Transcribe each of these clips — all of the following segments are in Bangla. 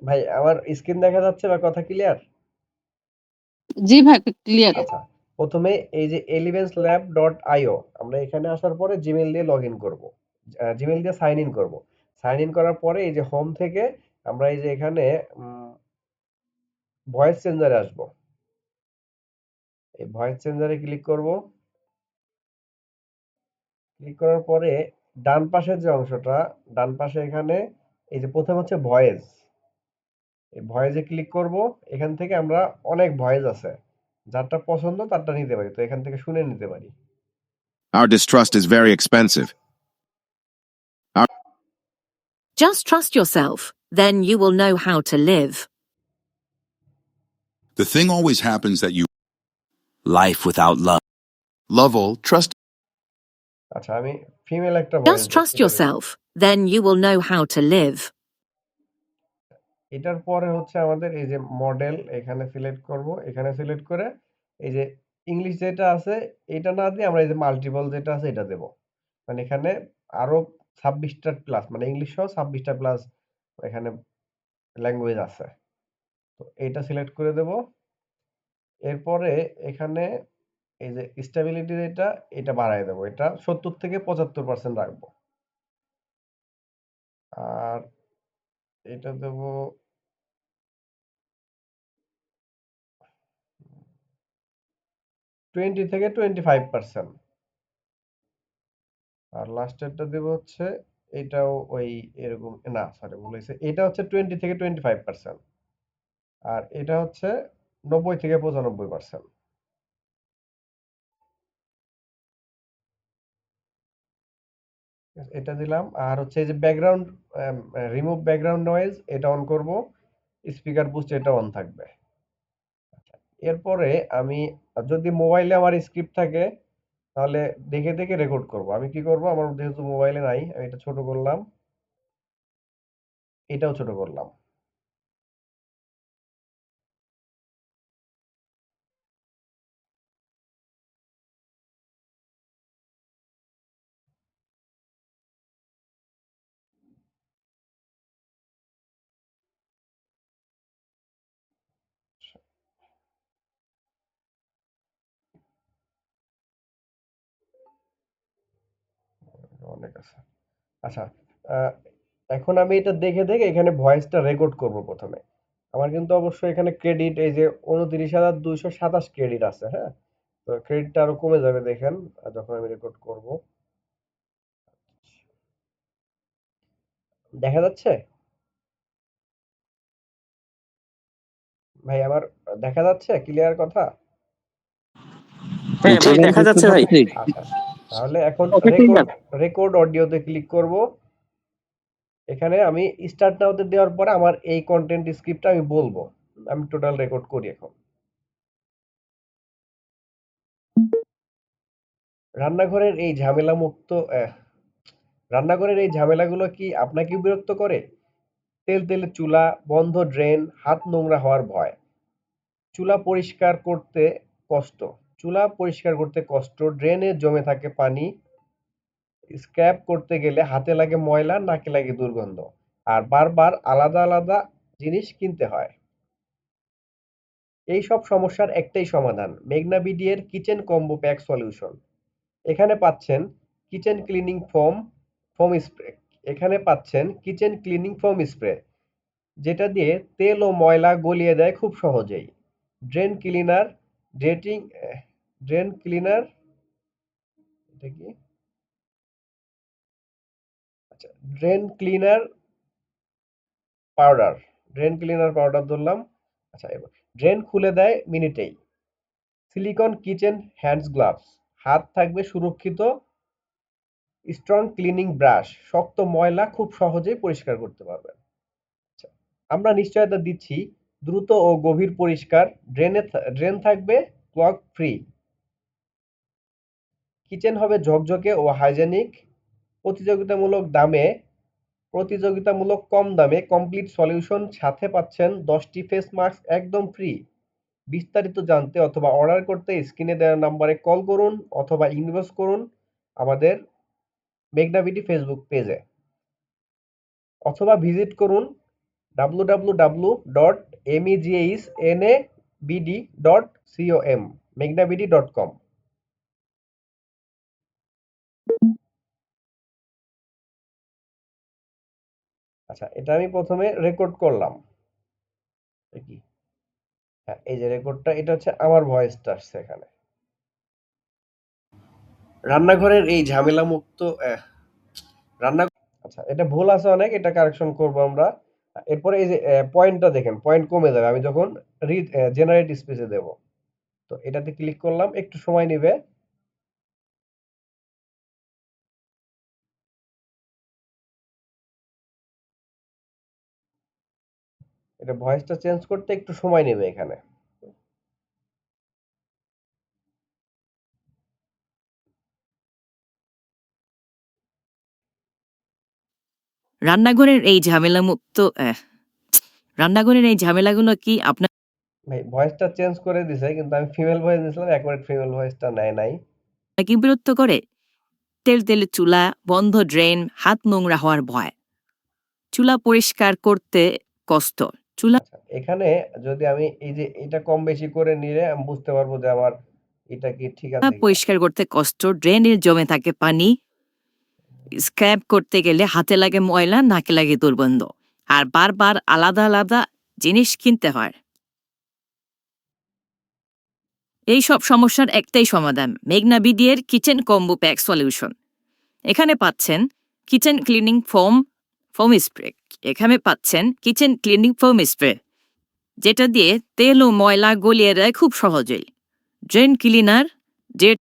ভাই আমার স্ক্রিন দেখা যাচ্ছে বা কথা ক্লিয়ার? জি ভাই, ক্লিয়ার। আচ্ছা, প্রথমে এই যে elevenslab.io আমরা এখানে আসার পরে জিমেইল দিয়ে লগ ইন করবো, জিমেইল দিয়ে সাইন ইন করবো। সাইন ইন করার পরে এই যে হোম থেকে আমরা এই যে এখানে ভয়েস চেঞ্জারে আসবো। এই ভয়েস চেঞ্জারে ক্লিক করব। ক্লিক করার পরে ডান পাশের যে অংশটা, ডান পাশে এখানে এই যে প্রথম হচ্ছে ভয়েস, এই ভয়েসে ক্লিক করব। এখান থেকে আমরা অনেক ভয়েস আছে, যারটা পছন্দ তারটা নিতে পারি, তো এখান থেকে শুনে নিতে পারি। Our distrust is very expensive. Just trust yourself, then you will know how to live. The thing always happens that you Life without love. Lovell, trust আচ্ছা, আমি ফিমেল একটা voice Just trust yourself, then you will know how to live. এটার পরে হচ্ছে আমাদের এই যে মডেল এখানে সিলেক্ট করব। এখানে সিলেক্ট করে এই যে ইংলিশ যেটা আছে এটা না দিয়ে আমরা এই যে মাল্টিপল যেটা আছে এটা দেব। মানে এখানে আরো 26টা প্লাস, মানে ইংলিশ সহ 26টা প্লাস এখানে ল্যাঙ্গুয়েজ আছে। তো এটা সিলেক্ট করে দেব। এরপরে এখানে এই যে স্টেবিলিটি যেটা এটা বাড়ায় দেব, এটা 70 থেকে 75% রাখবো। আর এটা দেব 20 থেকে 25%। আর লাস্টেরটা দেব হচ্ছে এটাও ওই এরকম, না সরি ভুল হয়েছে, এটা হচ্ছে 20 থেকে 25%। আর এটা হচ্ছে 90 থেকে 95%। এটা দিলাম। আর হচ্ছে এই যে ব্যাকগ্রাউন্ড, রিমুভ ব্যাকগ্রাউন্ড নয়েজ এটা অন করব। স্পিকার বুস্ট এটা অন থাকবে। এরপরে আমি যদি মোবাইলে আমার স্ক্রিপ্ট থাকে তাহলে দেখে দেখে রেকর্ড করব। আমি কি করব, আমার যেহেতু মোবাইলে নাই আমি এটা ছোট করলাম, এটাও ছোট করলাম। অনেক আছে। আচ্ছা, আহ, এখন আমি এটা দেখে দেখে এখানে ভয়েসটা রেকর্ড করব প্রথমে। আমার কিন্তু অবশ্যই এখানে ক্রেডিট এই যে 29,227 ক্রেডিট আছে, হ্যাঁ। তো ক্রেডিটটা আরো কমে যাবে দেখেন যখন আমি রেকর্ড করব। দেখা যাচ্ছে ভাই আমার? দেখা যাচ্ছে ক্লিয়ার কথা? হ্যাঁ ভাই, দেখা যাচ্ছে ভাই। আচ্ছা, তাহলে এখন ওকে, রেকর্ড, ক্লিয়ার। রেকর্ড অডিওতে ক্লিক করব। এখানে আমি স্টার্ট নাওতে দেওয়ার পরে আমার এই কন্টেন্ট স্ক্রিপ্টটা আমি বলবো। আমি টোটাল রেকর্ড করি এখন। রান্নাঘরের এই ঝামেলা মুক্ত রান্নাঘরের এই ঝামেলাগুলো কি আপনাকে বিরক্ত করে? তেলতেলে চুলা, বন্ধ ড্রেন, হাত নোংরা হওয়ার ভয়। চুলা পরিষ্কার করতে কষ্ট। চুলা পরিষ্কার করতে কষ্ট, ড্রেনে জমে থাকে পানি, স্ক্র্যাব করতে গেলে হাতে লাগে ময়লা, নাকে লাগে দুর্গন্ধ। আর বারবার আলাদা আলাদা জিনিস কিনতে হয়। এই সব সমস্যার একটাই সমাধান, মেঘনা বিডি-এর কিচেন কম্বো প্যাক সলিউশন। এখানে পাচ্ছেন কিচেন ক্লিনিং ফোম স্প্রে। এখানে পাচ্ছেন কিচেন ক্লিনিং ফোম স্প্রে, যেটা দিয়ে তেল ও ময়লা গলিয়ে দেয় খুব সহজেই। ড্রেন ক্লিনার, ড্রেটিং ড্রেন ক্লিনার, এটা কি? আচ্ছা, drain cleaner powder. Drain cleaner powder ধরলাম। আচ্ছা, এবার ড্রেন খুলে দেয় মিনিটেই। সিলিকন কিচেন হ্যান্ডস গ্লাভস, হাত থাকবে সুরক্ষিত। স্ট্রং ক্লিনিং ব্রাশ, শক্ত ময়লা খুব সহজেই পরিষ্কার করতে পারবেন। আচ্ছা, আমরা নিশ্চয়তা দিচ্ছি দ্রুত ও গভীর পরিষ্কার। ড্রেন থাকবে ক্লগ ফ্রি। কিচেন হবে ঝকঝকে ও হাইজেনিক। প্রতিযোগিতামূলক দামে প্রতিযোগিতামূলক কম দামে কমপ্লিট সলিউশন, সাথে পাচ্ছেন 10টি ফেস মাস্ক একদম ফ্রি। বিস্তারিত জানতে অথবা অর্ডার করতে স্ক্রিনে দেওয়া নাম্বারে কল করুন অথবা ইনবক্স করুন আমাদের মেঘনা বিডি ফেসবুক পেজে, অথবা ভিজিট করুন www.meghsnabd.com megnabd.com। আচ্ছা, এটা আমি প্রথমে রেকর্ড করলাম। কি? হ্যাঁ, এই যে রেকর্ডটা, এটা হচ্ছে আমার ভয়েসটা আসছে এখানে। রান্নাঘরের এই ঝামেলা মুক্ত রান্না আচ্ছা, এটা ভুল আছে অনেক, এটা কারেকশন করব আমরা। এরপরে এই যে পয়েন্টটা দেখেন, পয়েন্ট কমে যাবে আমি যখন জেনারেট স্পেসে দেব। তো এটাতে ক্লিক করলাম, একটু সময় নেবে। এটা ভয়েসটা চেঞ্জ করতে একটু সময় নেবে এখানে। রান্নাঘরের এই রান্নাঘরের এই ঝামেলাগুলো কি আপনার ভাই ভয়েসটা চেঞ্জ করে দিছে, কিন্তু আমি ফিমেল ভয়েস দিয়েছিলাম, অ্যাকুরেট ফিমেল ভয়েসটা নেয় নাই। কি বিরক্ত করে? তেলে চুলা, বন্ধ ড্রেন, হাত নোংরা হওয়ার ভয়। চুলা পরিষ্কার করতে কষ্ট। চুলা আচ্ছা, এখানে যদি আমি এই যে এটা কম বেশি করে নিলে আমি বুঝতে পারবো যে আমার এটা কি ঠিক আছে কিনা। পরিষ্কার করতে কষ্ট, ড্রেনে জমে থাকে পানি, স্ক্র্যাব করতে গেলে হাতে লাগে ময়লা, নাকে লাগে দুর্গন্ধ, আর বারবার আলাদা আলাদা জিনিস কিনতে হয়। এই সব সমস্যার একটাই সমাধান, মেঘনা বিডিএর কিচেন কম্বো প্যাক সলিউশন। এখানে পাচ্ছেন কিচেন ক্লিনিং ফোম স্প্রে। এখানে পাচ্ছেন কিচেন ক্লিনিং ফোম স্প্রে, যেটা দিয়ে তেল ও ময়লা গলিয়ে দেয় খুব সহজেই। Drain cleaner, jet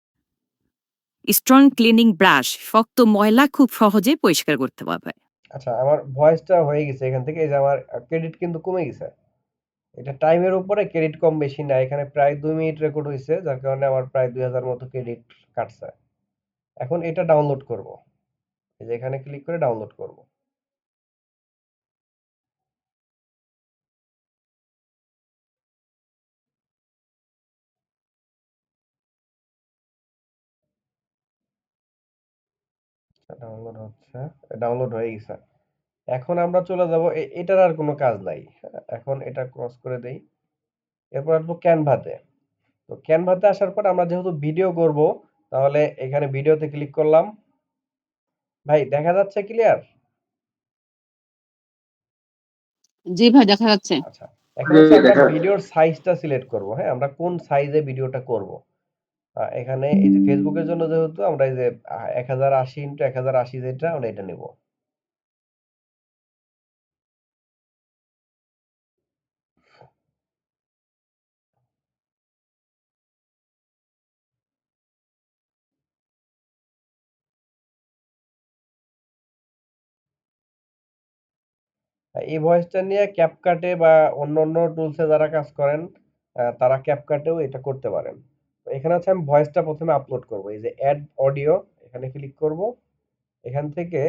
strong cleaning brush, শক্ত ময়লা খুব সহজে পরিষ্কার করতে পারবে। আচ্ছা, আমার ভয়েসটা হয়ে গেছে এখান থেকে। এই যে আমার ক্রেডিট কিন্তু কমে গেছে। এটা টাইমের উপরে ক্রেডিট কম বেশি না। এখানে প্রায় 2 মিনিট রেকর্ড হইছে, যার কারণে আমার প্রায় 2000 মতো ক্রেডিট কাটছে। এখন এটা ডাউনলোড করব। এই যে এখানে ক্লিক করে ডাউনলোড করব। ডাউনলোড হচ্ছে, ডাউনলোড হয়ে গেছে। এখন আমরা চলে যাব, এটার আর কোনো কাজ নাই। হ্যাঁ, এখন এটা ক্রস করে দেই। এরপর আসবো ক্যানভাতে। তো ক্যানভাতে আসার পর আমরা যেহেতু ভিডিও করব, তাহলে এখানে ভিডিওতে ক্লিক করলাম। ভাই দেখা যাচ্ছে ক্লিয়ার? জি ভাই, দেখা যাচ্ছে। আচ্ছা, এখন হচ্ছে আমরা ভিডিওর সাইজটা সিলেক্ট করব। হ্যাঁ, আমরা কোন সাইজে ভিডিওটা করব। এখানে এই যে ফেসবুকের জন্য যেহেতু আমরা এই যে 1080x1080 যেটা, আমরা এটা নেব। এই ভয়েসটা নিয়ে ক্যাপকাটে বা অন্যান্য টুলসে যারা কাজ করেন, তারা ক্যাপকাটেও এটা করতে পারেন। তো এখানে হচ্ছে আমি ভয়েসটা প্রথমে আপলোড করব। এই যে অ্যাড অডিও, এখানে ক্লিক করব। এখান থেকে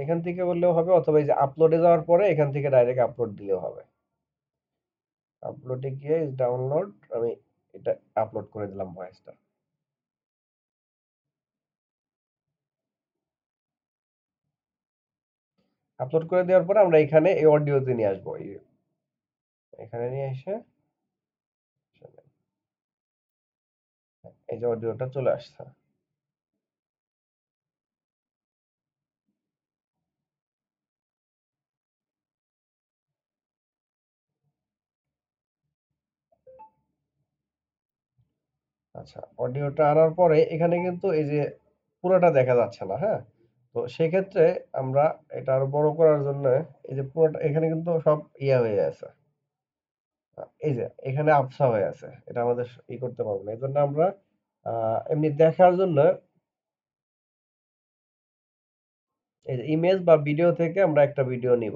এখান থেকে বললেও হবে, অথবা এই যে আপলোডে যাওয়ার পরে এখান থেকে ডাইরেক্ট আপলোড দিলেও হবে। আপলোডে গিয়ে ডাউনলোড, আমি এটা আপলোড করে দিলাম ভয়েসটা। আপলোড করে দেওয়ার পরে আমরা এখানে এই অডিওতে নিয়ে আসবো। এখানে নিয়ে এসে এই যে অডিওটা চলে আসছে। আচ্ছা, অডিওটা আনার পরে এখানে কিন্তু এই যে পুরোটা দেখা যাচ্ছে না। হ্যাঁ, তো সেক্ষেত্রে আমরা এটা আরো বড় করার জন্য এই যে পুরোটা এখানে কিন্তু সব ইয়া হয়ে আছে। এই যে এখানে আবছা হয়ে আছে, এটা আমাদের করতে পারবো না। এই জন্য আমরা এমনি দেখার জন্য এই যে ইমেজ বা ভিডিও থেকে আমরা একটা ভিডিও নিব।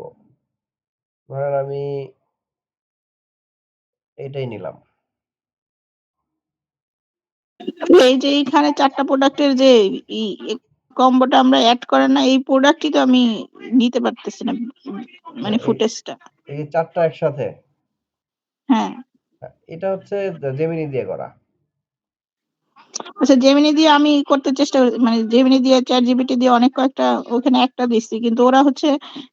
ধরেন আমি এটাই নিলাম। এই যে এইখানে 4টা প্রোডাক্টের যে কম্বোটা আমরা অ্যাড করেন না, এই প্রোডাক্টই তো আমি নিতে পারতেছি না, মানে ফুটেজটা। এই 4টা একসাথে, হ্যাঁ, এটা হচ্ছে জেমিনি দিয়ে করা। আচ্ছা জেমিনি দিয়ে আমি করতে চেষ্টা মানে জেমিনি দিয়ে চ্যাট জিপিটি দিয়ে অনেক কয়েকটা ওখানে একটা দিচ্ছি, কিন্তু ওরা হচ্ছে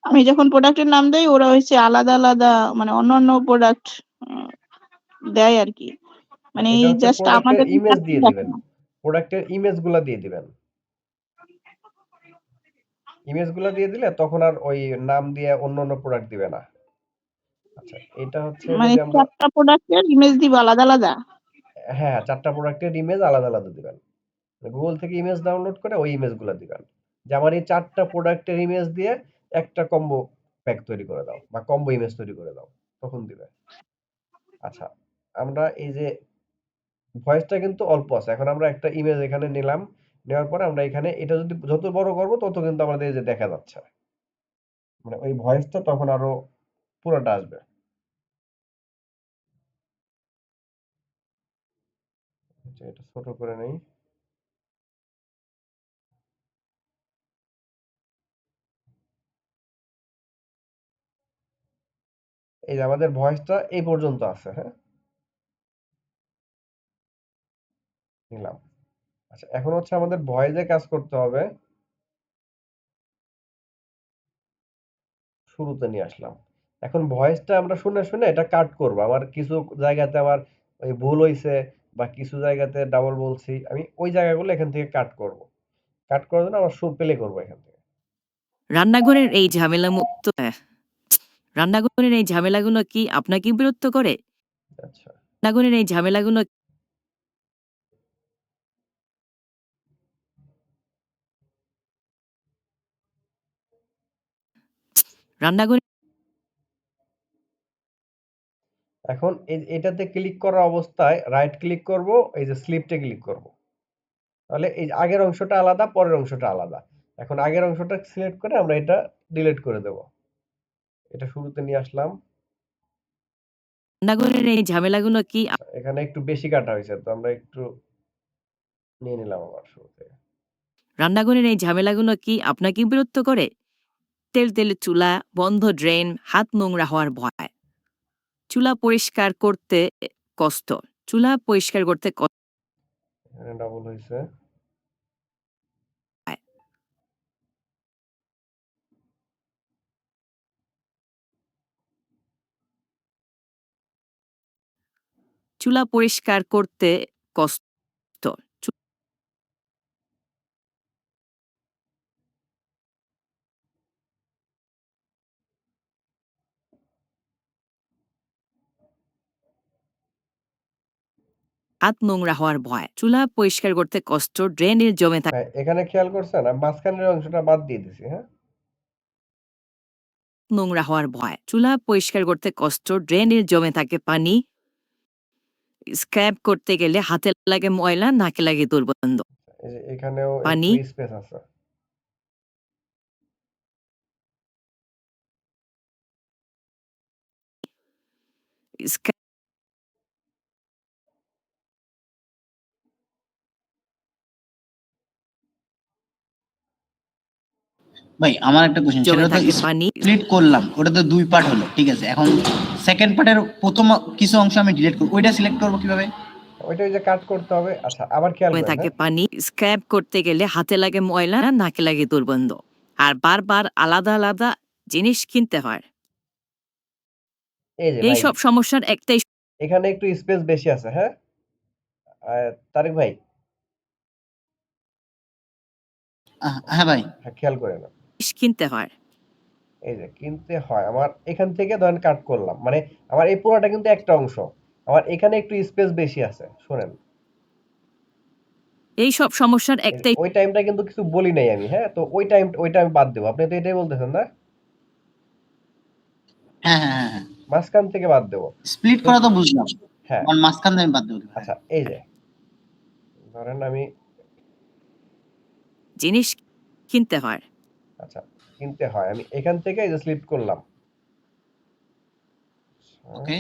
আমি যখন প্রোডাক্টের নাম দেই ওরা হচ্ছে আলাদা আলাদা মানে অন্য প্রোডাক্ট দেয় আর কি, মানে এটা এই হচ্ছে জাস্ট প্রোডাক্টের আমাদের ইমেজ দিয়ে দেখে দিবেন। না। প্রোডাক্টের ইমেজগুলা দিয়ে দিবেন। ইমেজগুলা দিয়ে দিলে তখন আর ওই নাম দিয়ে অন্য প্রোডাক্ট দিবে না। আচ্ছা, এটা হচ্ছে মানে যদি আমরা চারটা প্রোডাক্টের ইমেজ দিব আলাদা আলাদা। হ্যাঁ, ৪ টা প্রোডাক্টের ইমেজ আলাদা, আলাদা দিবেন। গুগল থেকে ইমেজ ডাউনলোড করে ওই ইমেজগুলা দিবেন। যে আমার এই ৪ টা প্রোডাক্টের ইমেজ দিয়ে একটা কম্বো প্যাক তৈরি করে দাও বা কম্বো ইমেজ তৈরি করে দাও। তখন দিবে। আচ্ছা, আমরা এই যে ভয়েসটা কিন্তু অল্প আছে। এখন আমরা একটা ইমেজ এখানে নিলাম। নেওয়ার পরে আমরা এখানে এটা যদি যত বড় করব তত কিন্তু আমাদের এই যে দেখা যাচ্ছে। মানে ওই ভয়েসটা তখন আরো পুরোটা আসবে। আচ্ছা, এটা ছোট করে নেই। এই যে আমাদের ভয়েসটা এই পর্যন্ত আছে, হ্যাঁ? নিলাম। আচ্ছা, এখন হচ্ছে আমাদের ভয়েসে কাজ করতে হবে। শুরুতে নিয়ে আসলাম। এখন ভয়েসটা আমরা শুনে, শুনে এটা কাট করব। আমার কিছু জায়গাতে আমার ওই ভুল হইছে বা কিছু জায়গাতে ডাবল বলছি। আমি ওই জায়গাগুলো এখান থেকে কাট করব। কাট করার জন্য আবার প্লে করব এখান থেকে। রান্নাঘরের এই রান্নাঘরের এই ঝামেলাগুলো কি আপনাকে বিরক্ত করে? আচ্ছা। রান্নাঘরের এই ঝামেলাগুলো রান্নাঘরে এখন এটাতে ক্লিক করা অবস্থায় রাইট ক্লিক করব, এই যে স্লিপটে ক্লিক করব। তাহলে এই আগের অংশটা আলাদা, পরের অংশটা আলাদা। এখন আগের অংশটা সিলেক্ট করে আমরা এটা ডিলিট করে দেব। এটা শুরুতে নিয়ে আসলাম। রান্নাঘরের এই ঝামেলাগুলো কি আচ্ছা, এখানে একটু বেশি কাটা হয়েছে, তো আমরা একটু নিয়ে নিলাম আবার শুরুতে। রান্নাঘরের এই ঝামেলাগুলো কি আপনাকে বিরক্ত করে? তেলে চুলা, বন্ধ ড্রেন, হাত নোংরা হওয়ার ভয়। চুলা পরিষ্কার করতে কষ্ট। চুলা পরিষ্কার করতে কষ্ট এখানে ডাবল হয়েছে। হয়। চুলা পরিষ্কার করতে কষ্ট। হাত নোংরা হওয়ার ভয়। চুলা পরিষ্কার করতে কষ্ট, ড্রেনের জমে থাকে হ্যাঁ, এখানে খেয়াল করছেন আমি মাঝখানের অংশটা বাদ দিয়ে দিছি, হ্যাঁ? নোংরা হওয়ার ভয়। চুলা পরিষ্কার করতে কষ্ট, ড্রেনের জমে থাকে পানি। স্ক্র্যাব করতে গেলে হাতে লাগে ময়লা, নাকে লাগে দুর্গন্ধ। এই যে এখানেও একটু পানি স্পেস আছে। স্ক্র্যাব ভাই আমার একটা কোশ্চেন, জমে সেটা তো থাকে পানি। স্প্লিট করলাম, ওটা তো 2 পার্ট হলো, ঠিক আছে। এখন সেকেন্ড পার্টের প্রথম কিছু অংশ আমি ডিলিট করব, ওইটা সিলেক্ট করব কিভাবে? ওইটা ওই যে কাট করতে হবে। আচ্ছা, আবার খেয়াল জমে করেন, থাকে হ্যাঁ? পানি। স্ক্র্যাব করতে গেলে হাতে লাগে ময়লা, নাকে লাগে দুর্গন্ধ। আর বারবার আলাদা আলাদা জিনিস কিনতে হয়। এই যে এই ভাই, সব সমস্যার একটাই এখানে একটু স্পেস বেশি আছে, হ্যাঁ? তারেক ভাই, হ্যাঁ ভাই। হ্যাঁ খেয়াল করেন। জিনিস কিনতে হয়। এই যে কিনতে হয়, আমার এখান থেকে ধরেন কাট করলাম। মানে আমার এই পুরোটা কিন্তু একটা অংশ। আমার এখানে একটু স্পেস বেশি আছে। শোনেন, এই সব সমস্যার এই যে একটাই ওই টাইমটা কিন্তু কিছু বলি নাই আমি, হ্যাঁ? তো ওইটা আমি বাদ দেব। আপনি তো এটাই বলতেছেন না? হ্যাঁ হ্যাঁ হ্যাঁ হ্যাঁ, মাঝখান থেকে বাদ দেব। স্প্লিট তো করা তো বুঝলাম, হ্যাঁ, আমার মাঝখান দিয়ে আমি বাদ দেবো। হ্যাঁ, আচ্ছা এই যে ধরেন আমি জিনিস কিনতে হয়। আচ্ছা কিনতে হয়। আমি এখান থেকে এই যে সিলেক্ট করলাম। ওকে।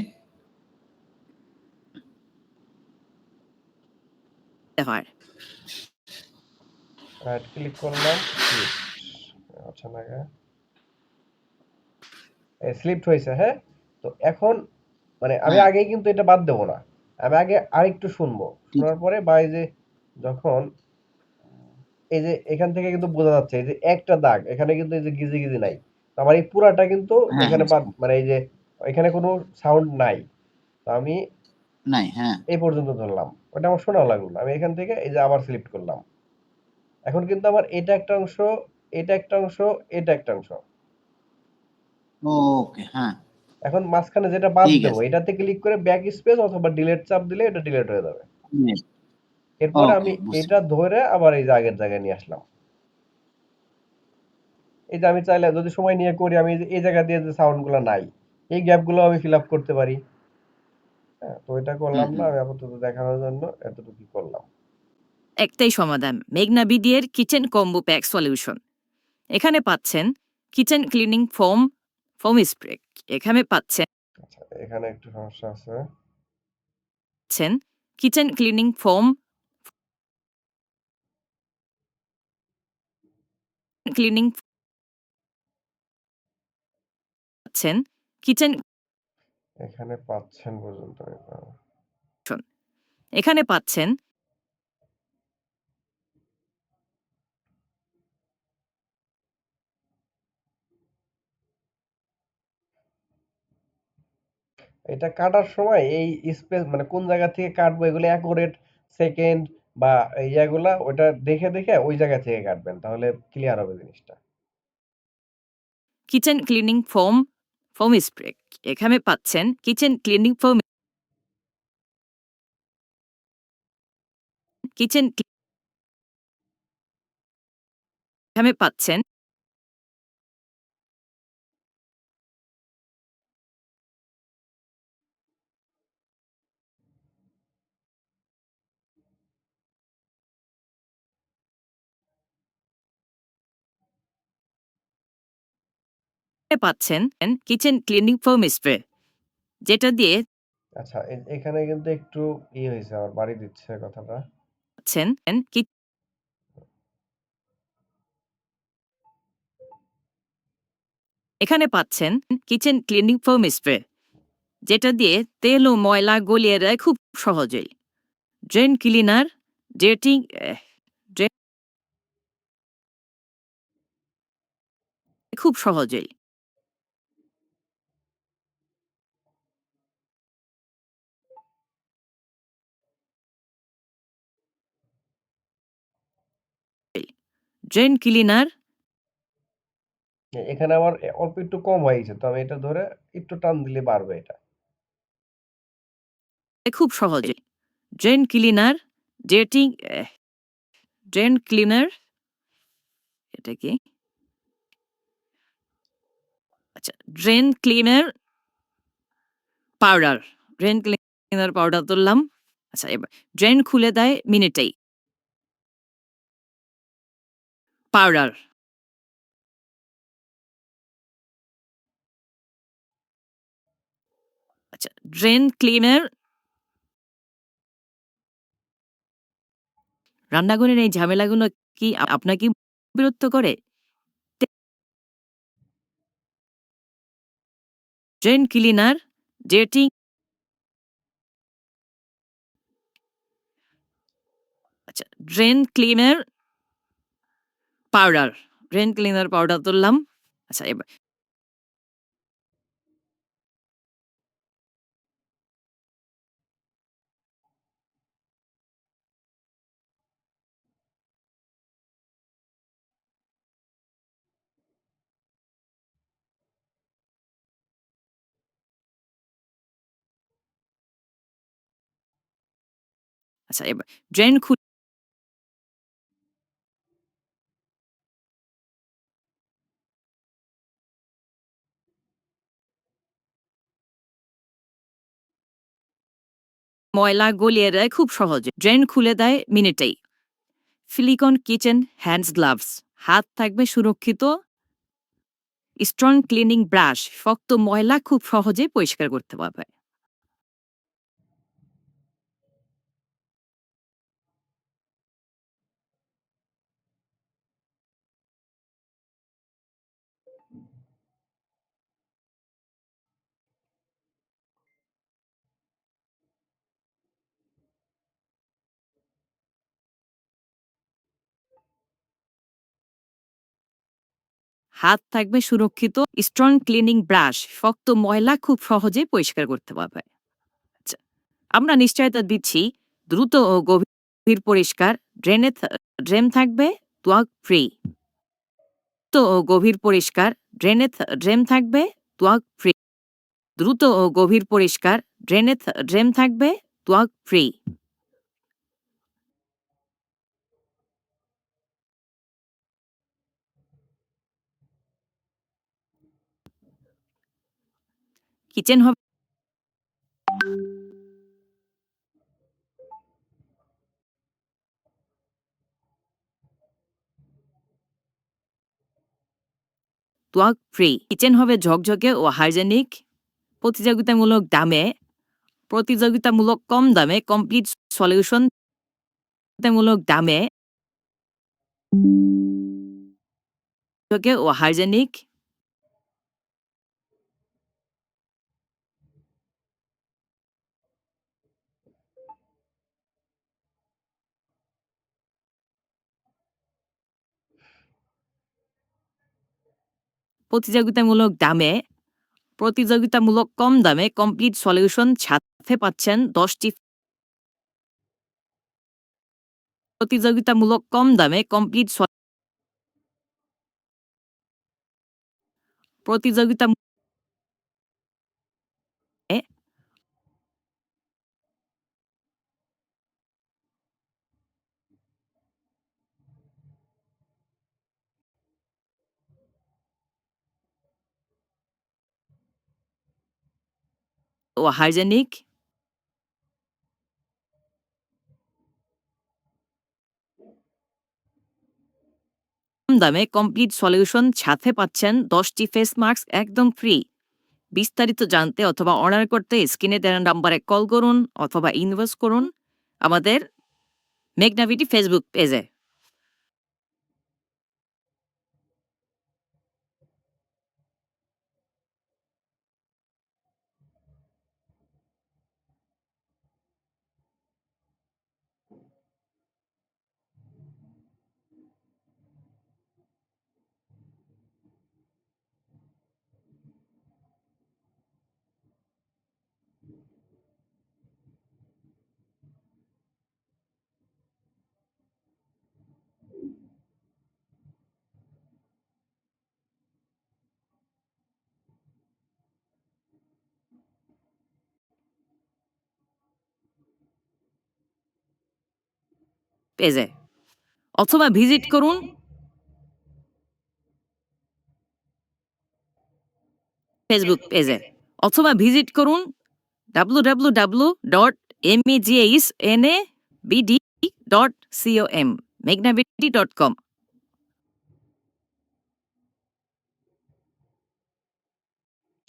হয়। রাইট ক্লিক করলাম, শিফট। আচ্ছা না স্লিপড হয়েছে, হ্যাঁ? তো এখন মানে আমি হ্যাঁ আগেই কিন্তু এটা বাদ দেব না। আমি আগে আরেকটু শুনবো। ঠিক। শোনার পরে বা এই যে যখন এই যে এখান থেকে কিন্তু বোঝা যাচ্ছে এই যে একটা দাগ এখানে কিন্তু এই যে গিজি গিজি নাই। তো আমার এই পুরাটা কিন্তু হ্যাঁ এখানে হ্যাঁ মানে এই যে এখানে কোনো সাউন্ড নাই। তো আমি নাই, হ্যাঁ এই পর্যন্ত ধরলাম। ওটা আমার শোনা লাগলো না। আমি এখান থেকে এই যে আবার সিলেক্ট করলাম। এখন কিন্তু আমার এটা একটা অংশ, এটা একটা অংশ, এটা একটা অংশ। ওকে, হ্যাঁ এখন মাঝখানে যেটা বাদ ঠিক দেবো আছে। এটাতে ক্লিক করে ব্যাক স্পেস অথবা ডিলিট চাপ দিলে এটা ডিলিট হয়ে যাবে। এরপরে ওকে, আমি বুঝতে এটা ধরে আবার এই যে আগের জায়গায় নিয়ে আসলাম। এই যে আমি চাইলে যদি সময় নিয়ে করি আমি এই জায়গা দিয়ে যে সাউন্ড গুলো নাই এই গ্যাপ গুলো আমি ফিল আপ করতে পারি। হ্যাঁ, তো এটা হুম করলাম না, হুম আমি আপাতত দেখানোর জন্য এতটুকু করলাম। একটাই সমাধান, মেঘনা বিডিএর কিচেন কম্বো প্যাক সলিউশন। এখানে পাচ্ছেন kitchen cleaning foam, foam spray. এখানে পাচ্ছেন আচ্ছা, এখানে একটু সমস্যা আছে। কিচেন ক্লিনিং ফোম, ক্লিনিং পাচ্ছেন কিচেন। এখানে পাচ্ছেন পর্যন্ত আমি পাবো। এখানে পাচ্ছেন এটা কাটার সময় এই স্পেস মানে কোন জায়গা থেকে কাটবো এগুলো অ্যাকুরেট সেকেন্ড বা ইয়াগুলা ওটা দেখে দেখে ওই জায়গা থেকে কাটবেন, তাহলে ক্লিয়ার হবে জিনিসটা। Kitchen cleaning foam, foam spray. এখানে পাচ্ছেন কিচেন ক্লিনিং ফোম, কিচেন এখানে পাচ্ছেন পাচ্ছেন কিচেন ক্লিনিং ফোম স্প্রে, যেটা দিয়ে আচ্ছা, এখানে কিন্তু একটু হয়েছে, আমার বাড়ি দিচ্ছে কথাটা। পাচ্ছেন এখানে পাচ্ছেন কিচেন ক্লিনিং ফোম স্প্রে, যেটা দিয়ে তেল ও ময়লা গলিয়ে দেয় খুব সহজেই। ড্রেন ক্লিনার, ডেটিং খুব সহজেই। ড্রেন ক্লিনার এখানে আমার অল্প একটু কম হয়ে গেছে, তো আমি এটা ধরে একটু টান দিলে বাড়বে এটা। খুব সহজেই। Drain cleaner, dating drain cleaner, এটা কি? আচ্ছা, drain cleaner powder, drain cleaner powder তুললাম। আচ্ছা, এবার ড্রেন খুলে দেয় মিনিটেই। পাউডার, আচ্ছা ড্রেন ক্লিনার। রান্নাঘরের এই ঝামেলাগুলো কি আপনাকে বিরক্ত করে? ড্রেন ক্লিনার, ডেটিং আচ্ছা drain cleaner powder, drain cleaner powder তুললাম। আচ্ছা, এবার আচ্ছা, এবার ড্রেন ময়লা গলিয়ে দেয় খুব সহজে। ড্রেন খুলে দেয় মিনিটেই। সিলিকন কিচেন হ্যান্ডস গ্লাভস, হাত থাকবে সুরক্ষিত। স্ট্রং ক্লিনিং ব্রাশ, শক্ত ময়লা খুব সহজে পরিষ্কার করতে পারবে। হাত থাকবে সুরক্ষিত, স্ট্রং ক্লিনিং ব্রাশ শক্ত ময়লা খুব সহজে পরিষ্কার করতে পারবে। আচ্ছা, আমরা নিশ্চয়তা দিচ্ছি দ্রুত ও গভীর পরিষ্কার, ড্রেন থাকবে ত্বক ফ্রি। দ্রুত ও গভীর পরিষ্কার, ড্রেন থাকবে ত্বক ফ্রি। দ্রুত ও গভীর পরিষ্কার, ড্রেন থাকবে ত্বক ফ্রি। কিচেন হবে ত্বক ফ্রি। কিচেন হবে ঝকঝকে ও হাইজেনিক, প্রতিযোগিতামূলক কম দামে কমপ্লিট সলিউশন, প্রতিযোগিতামূলক দামে ও হাইজেনিক, প্রতিযোগিতামূলক কম দামে কমপ্লিট সলিউশন সাথে পাচ্ছেন 10টি প্রতিযোগিতামূলক কম দামে কমপ্লিট প্রতিযোগিতা ও হাইজেনিক, কম দামে কমপ্লিট সলিউশন সাথে পাচ্ছেন 10টি ফেস মাস্ক একদম ফ্রি। বিস্তারিত জানতে অথবা অর্ডার করতে স্ক্রিনে দেওয়া নাম্বারে কল করুন অথবা ইনভয়েস করুন আমাদের মেঘনা বিডি ফেসবুক পেজে। পেজে অথবা ভিজিট করুন ফেসবুক পেজে অথবা ভিজিট করুন www.megsnabd.com megnabd.com।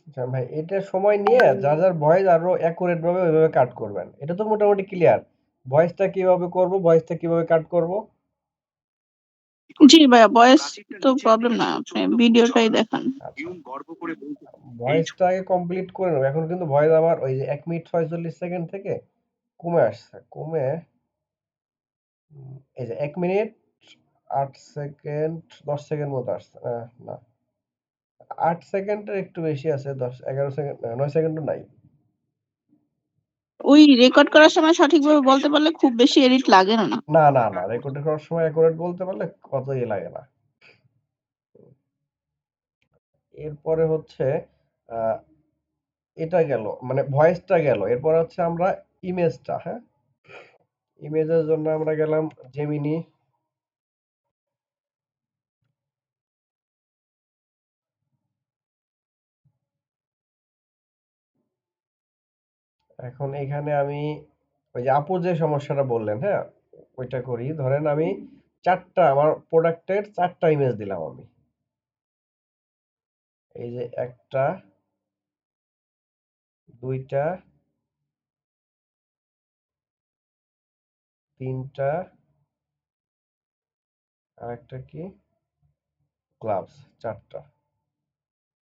আচ্ছা ভাই, এটা সময় নিয়ে যার ভয়েস আরো অ্যাকুরেট ভাবে ওইভাবে কাট করবেন। এটা তো মোটামুটি ক্লিয়ার। ভয়েসটা কিভাবে করব, ভয়েসটা কিভাবে কাট করব? জি ভাইয়া, বয়স তো প্রবলেম না, আপনি ভিডিওটাই দেখান। আচ্ছা, ভয়েসটা আগে কমপ্লিট করে নেব। এখন কিন্তু ভয়েস আমার ওই যে 1 মিনিট 46 সেকেন্ড থেকে কমে আসছে। কমে এই যে 1 মিনিট 8 সেকেন্ড 10 সেকেন্ড মতো আসছে। না, 8 সেকেন্ডের একটু বেশি আছে, 11 সেকেন্ড 9 সেকেন্ডও নাই। ওই রেকর্ড করার সময় সঠিকভাবে বলতে পারলে খুব বেশি এডিট লাগে না। না, রেকর্ড করার সময় অ্যাকুরেট বলতে পারলে কত লাগে না। এরপরে হচ্ছে আহ, এটা গেল, মানে ভয়েসটা গেল। এরপর হচ্ছে আমরা ইমেজটা, হ্যাঁ, ইমেজের জন্য আমরা গেলাম জেমিনি। এখন এখানে আমি ওই যে আপু যে সমস্যাটা বললেন, হ্যাঁ, ওইটা করি। ধরেন আমি আমার প্রোডাক্টের 4টা ইমেজ দিলাম আমি। এই যে 1টা, 2টা, 3টা, আর একটা কি, গ্লাভস, 4টা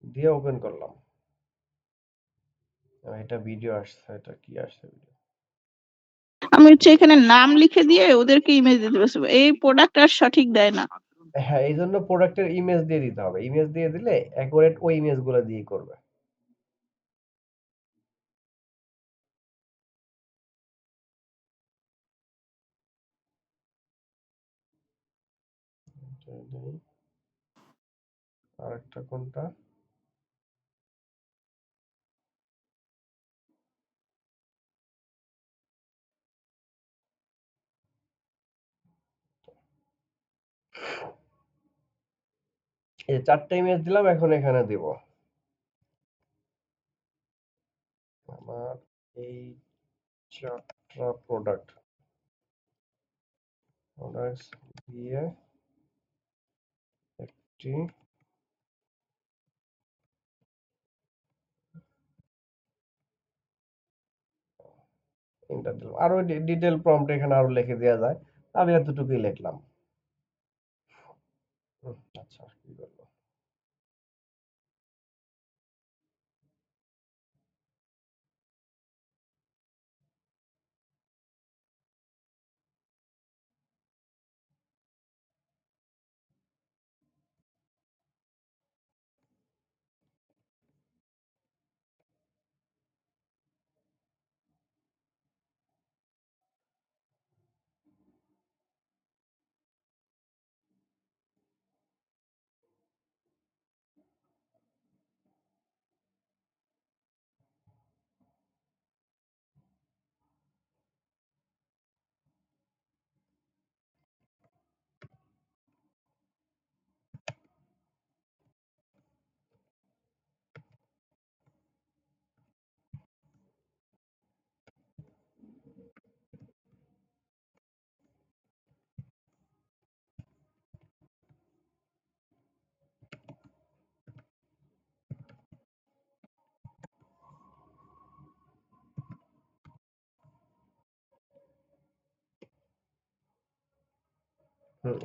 দিয়ে ওপেন করলাম। এটা ভিডিও আসছে, এটা কি আসছে ভিডিও? আমি হচ্ছে এখানে নাম লিখে দিয়ে ওদেরকে ইমেজ দিতে পারছি, এই প্রোডাক্ট আর সঠিক দেয় না। হ্যাঁ, এইজন্য প্রোডাক্টের ইমেজ দিয়ে দিতে হবে। ইমেজ দিয়ে দিলে অ্যাকুরেট ওই ইমেজগুলো দিয়েই করবে। এটাই দেই। আরেকটা কোনটা? এই ৪ টা ইমেজ দিলাম, এখন এখানে দিব। আমার এই ৪ টা প্রোডাক্টস দিয়ে একটি এন্টার দিলাম। আরো ডিটেইল প্রম্পট এখানে আরো লিখে দেয়া যায়। আমি এতটুকুই লিখলাম। আচ্ছা, কি করব?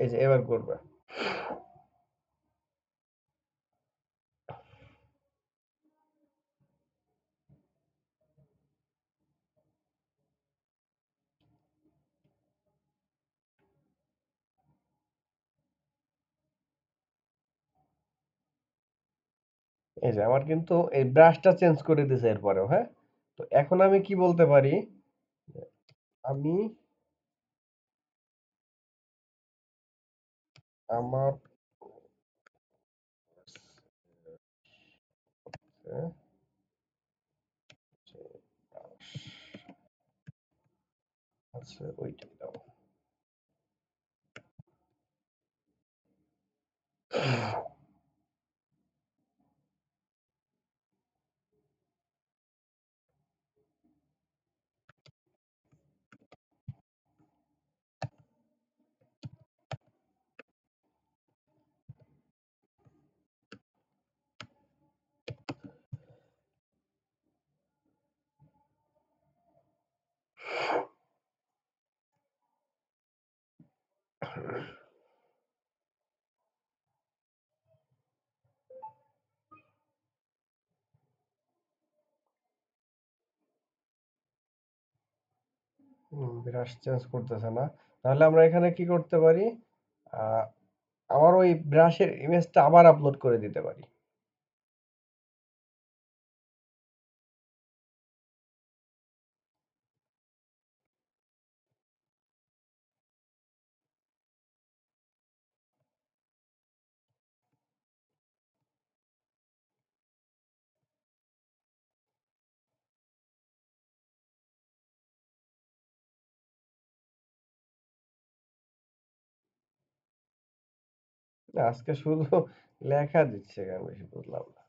এই যে এবার করবে। এই যে আমার কিন্তু এই ব্রাশটা চেঞ্জ করে দিছে এরপরেও, হ্যাঁ? তো এখন আমি কি বলতে পারি? আমি আমার হচ্ছে যে ব্রাশ আছে ওইটাই দাও। ব্রাশ চেঞ্জ করতেছে না। তাহলে আমরা এখানে কি করতে পারি? আহ, আমার ওই ব্রাশের ইমেজটা আবার আপলোড করে দিতে পারি। না, আজকে শুধু লেখা দিচ্ছে কেন, বেশি বুঝলাম না।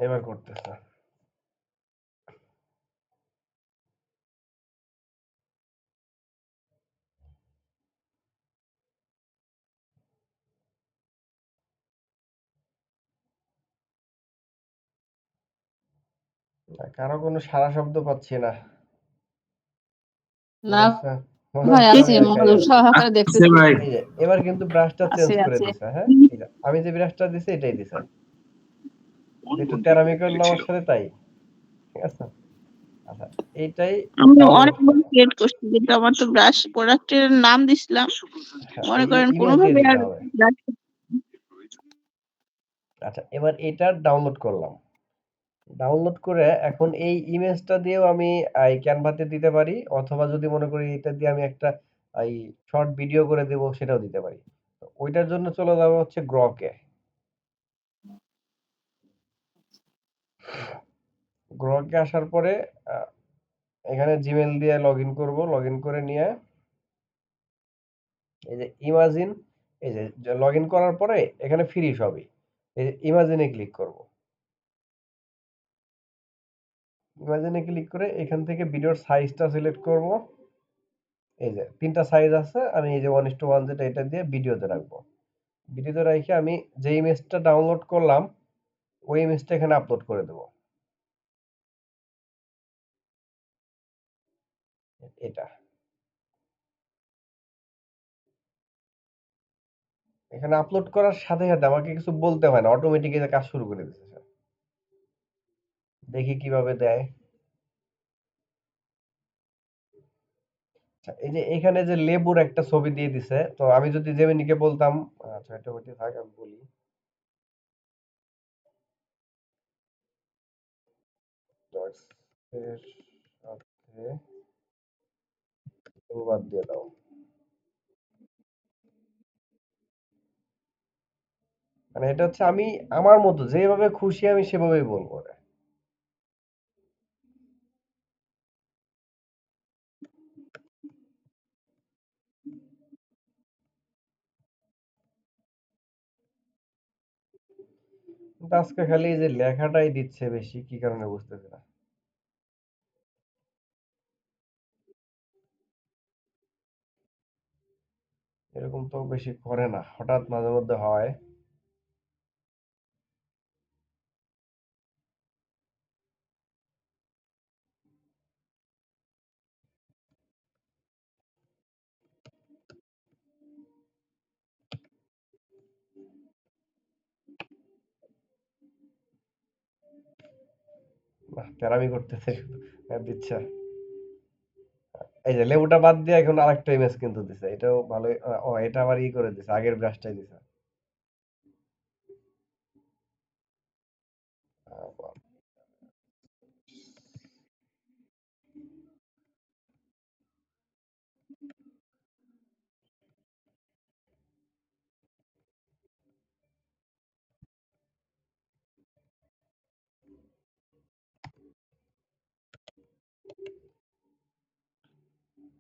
এবার করতেছে। কারো কোনো সারা শব্দ পাচ্ছি না। না আচ্ছা, মনে ভাই হচ্ছে আছে, আমি একাই আছি। সহকারে দেখতেছি। এই যে এবার কিন্তু ব্রাশটা চেঞ্জ আছে করে আছে দিছে, হ্যাঁ? এই যে আমি যে ব্রাশটা দিছি এটাই দিছে। একটু তেরামি করলো আমার সাথে তাই। ঠিক আছে? আচ্ছা, এইটাই আমি ডাউনলোড অনেকবার ক্রিয়েট করছি, কিন্তু আমার তো ব্রাশ প্রোডাক্টের নাম দিছিলাম, মনে এই করেন ইমেজ দিয়ে কোনোভাবে দিতে আর হবে। brush আচ্ছা, এবার এটা ডাউনলোড করলাম। ডাউনলোড করে এখন এই ইমেজটা দিয়েও আমি এই ক্যানভাতে দিতে পারি, অথবা যদি মনে করি এটা দিয়ে আমি একটা এই শর্ট ভিডিও করে দেব সেটাও দিতে পারি। তো ওইটার জন্য চলে যাবো হচ্ছে গ্রকে। গ্রকে আসার পরে এখানে জিমেল দিয়ে লগ ইন করবো, লগ ইন করে নিয়ে এই যে ইমাজিন, এই যে লগ ইন করার পরে এখানে ফ্রি সবই, এই যে ইমাজিনে ক্লিক করব। ইমাজিনে ক্লিক করে এখান থেকে ভিডিওর সাইজটা সিলেক্ট করব। এই যে তিনটা সাইজ আছে, আমি এই যে 1:1 যেটা এটা দিয়ে ভিডিওতে রাখবো। ভিডিওতে রেখে আমি যে ইমেজটা ডাউনলোড করলাম ওই ইমেজটা এখানে আপলোড করে দেব। এটা এখানে আপলোড করার সাথে সাথে আমাকে কিছু বলতে হয় না, অটোমেটিক এটা কাজ শুরু করে দিতেছে। দেখি কিভাবে দেয়। আচ্ছা, এই যে এখানে যে লেবুর একটা ছবি দিয়ে দিছে, তো আমি যদি জেমিনিকে বলতাম, আচ্ছা এটা হইতে থাক আমি বলি, ডটস এর সাথে লেবু বাদ দিয়ে দাও। মানে এটা হচ্ছে আমি আমার মতো যেভাবে খুশি আমি সেভাবেই বলবো ওরে। কিন্তু আজকে খালি এই যে লেখাটাই দিচ্ছে বেশি, কি কারণে বুঝতেছি না। এরকম তো বেশি করে না, হঠাৎ মাঝে মধ্যে হয়। তেরামি করতেছে শুধু, দিচ্ছে। এই যে লেবুটা বাদ দিয়ে এখন আরেকটা ইমেজ কিন্তু দিছে, এটাও ভালোই। ও এটা আবার ই করে দিছে, আগের ব্রাশটাই দিছে।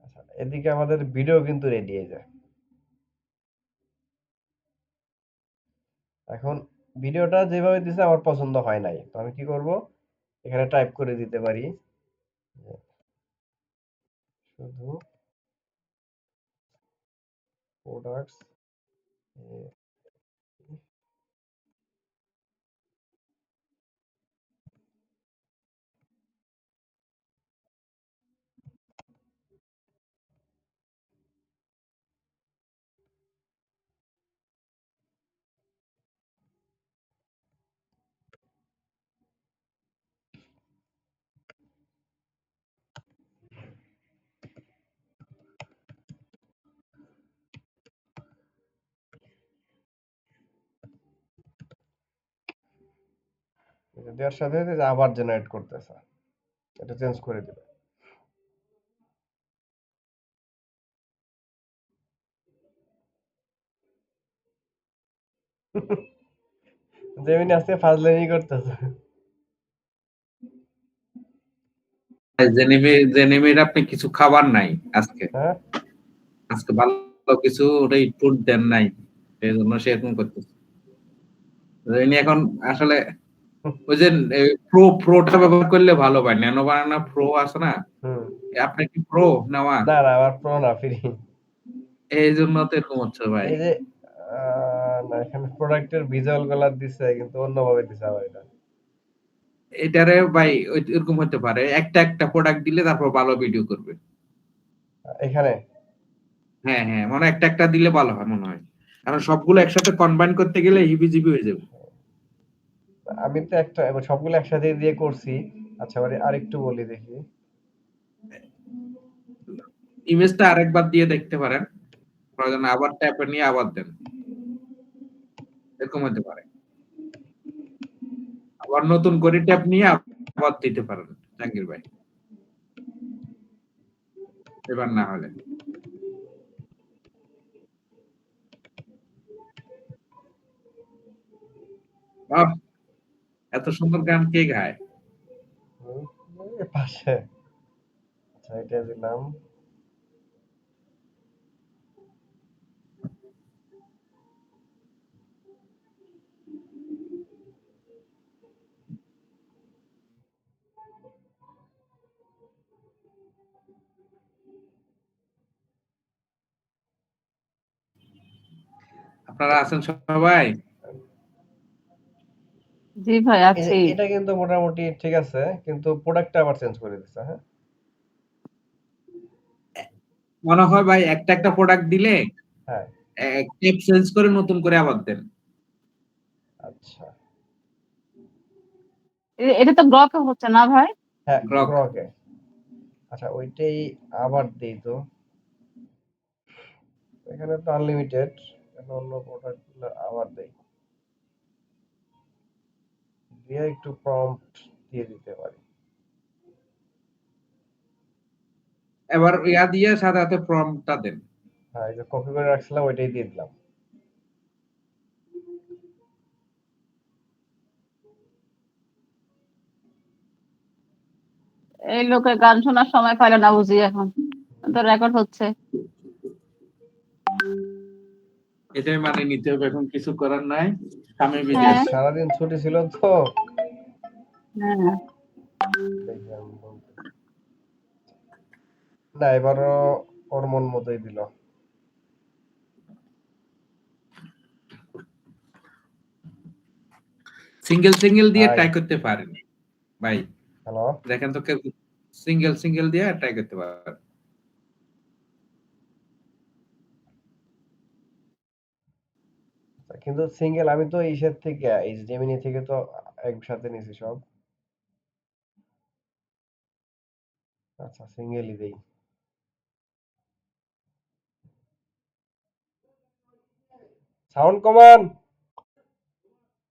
আচ্ছা, এদিকে আমাদের ভিডিও কিন্তু রেডি হয়ে যায়। এখন ভিডিওটা যেভাবে দিছে আমার পছন্দ হয় নাই, তো আমি কি করব, এখানে টাইপ করে দিতে পারি যে শুধু প্রোডাক্টস। এটা দেওয়ার সাথে সাথে যে আবার জেনারেট করতেছে, এটা চেঞ্জ করে দিবে। জেমিনি আজকে ফাজলামি করতেছে। জেনিমির আপনি কিছু খাবার নাই আজকে, হ্যাঁ, আজকে ভালো কিছু ওটাই ফুড দেন নাই, এই জন্য সে এরকম করতেছে। জেনি এখন আসলে ওই যে প্রোটা ব্যবহার করলে ভালো ভাই, ন্যানো বানানা প্রো আছে না, হুম। আপনি কি প্রো নেওয়া? না, না আমার প্রো না, ফ্রি। এই জন্য তো এরকম হচ্ছে ভাই। এই যে না, এখানে প্রোডাক্টের ভিজুয়াল গুলা দিছে কিন্তু অন্যভাবে দিছে আবার এটা। এটারে ভাই এরকম হতে পারে, একটা একটা প্রোডাক্ট দিলে তারপর ভালো ভিডিও করবে। এখানে হ্যাঁ হ্যাঁ, মানে একটা একটা দিলে ভালো হয় মনে হয়, কারণ সবগুলো একসাথে কম্বাইন করতে গেলে হিবিজিবি হয়ে যাবে। আমি তো একটা সবগুলো একসাথে দিয়ে করছি। আচ্ছা, এবারে আরেকটু বলি দেখি। ইমেজটা আরেকবার দিয়ে দেখতে পারেন, প্রয়োজন আবার ট্যাপে নিয়ে আবার দেন, এরকম হতে পারে। আবার নতুন করে ট্যাপ নিয়ে আবার দিতে পারেন জাহাঙ্গীর ভাই, এবার না হলে। বাহ, এত সুন্দর গান কে গায়? হুম, এই পাশে। আচ্ছা, এটা দিলাম। আপনারা আছেন সবাই? জি ভাই এই যে আছি। এটা কিন্তু মোটামুটি ঠিক আছে, কিন্তু প্রোডাক্টটা আবার চেঞ্জ করে দিছে। হ্যাঁ, মনে হয় ভাই একটা একটা প্রোডাক্ট দিলে হ্যাঁ। ট্যাপ চেঞ্জ করে নতুন করে আবার দেন। আচ্ছা, এটা তো ব্লকে হচ্ছে না ভাই? হ্যাঁ, গ্রক গ্রকে। আচ্ছা, ওইটাই আবার দেই তো। এখানে তো আনলিমিটেড, এখন অন্য প্রোডাক্ট গুলো আবার দেই, দিয়ে একটু প্রম্পট দিয়ে দিতে পারি। এবার ইয়া দিয়ে সাথে সাথে প্রম্পটটা দেন। হ্যাঁ, এই যে কপি করে রাখছিলাম ওইটাই দিয়ে দিলাম। এই লোকে গান শোনার সময় পাইলো না বুঝি এখন, তো রেকর্ড হচ্ছে। এটাই মানে নিতে হবে, এখন কিছু করার নাই, স্বামী বিজি হ্যাঁ আছে। সারাদিন ছুটি ছিল তো। হ্যাঁ। দেখি আমি না, এবারও ওর মন মতোই দিল। সিঙ্গেল সিঙ্গেল দিয়ে ভাই, ট্রাই করতে পারেন ভাই, হ্যালো। দেখেন তো কেউ সিঙ্গেল সিঙ্গেল দিয়ে ট্রাই করতে পারেন। কিন্তু সিঙ্গেল আমি তো ইসের থেকে, এই জেমিনি থেকে তো একসাথে নিছি সব। আচ্ছা, সিঙ্গেলই দেই। সাউন্ড কমান।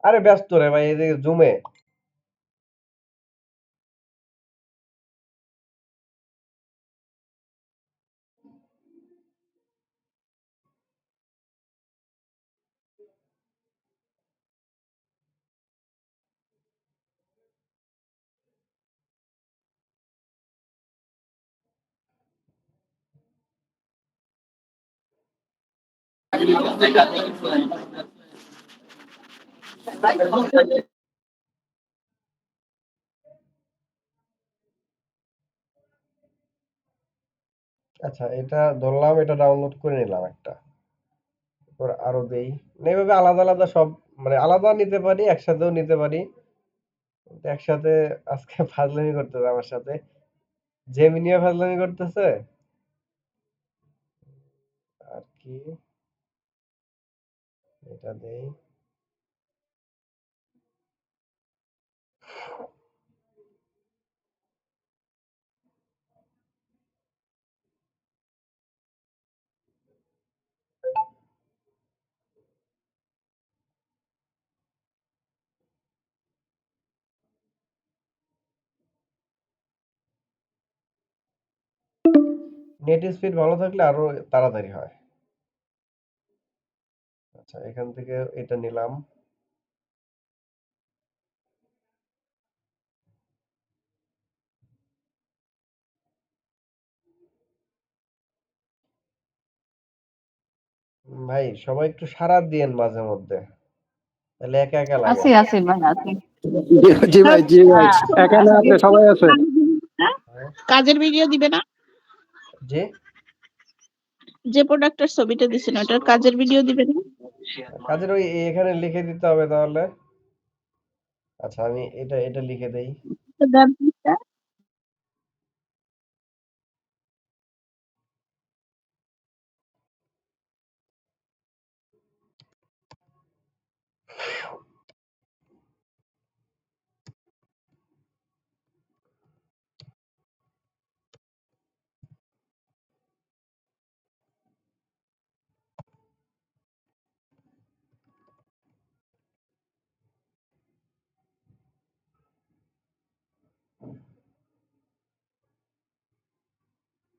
আরে ব্যস্ত রে ভাই, এদিকে জুমে। আচ্ছা, এটা ধরলাম, এটা ডাউনলোড করে নিলাম একটা। এরপর আরো দেই। মানে এইভাবে আলাদা আলাদা সব, মানে আলাদা নিতে পারি, একসাথেও নিতে পারি। কিন্তু একসাথে আজকে ফাজলামি করতেছে আমার সাথে। জেমিনিও ফাজলামি করতেছে। আর কি, এটা দেই। নেট স্পিড ভালো থাকলে আরো তাড়াতাড়ি হয়। আচ্ছা, এখান থেকে এটা নিলাম। ভাই, সবাই একটু সাড়া দিয়েন মাঝে মধ্যে। তাহলে একা একা লাগে। আছি আছি ভাই আছি। জি ভাই, জি ভাই, হ্যাঁ, এখানে আছি। আপনি সবাই আছে। কাজের ভিডিও দিবে না? জি যে প্রোডাক্টের ছবিটা দিছেন ওটার কাজের ভিডিও দিবে না? কাজের ওই এখানে লিখে দিতে হবে তাহলে। আচ্ছা আমি এটা লিখে দেই। তো দেন please,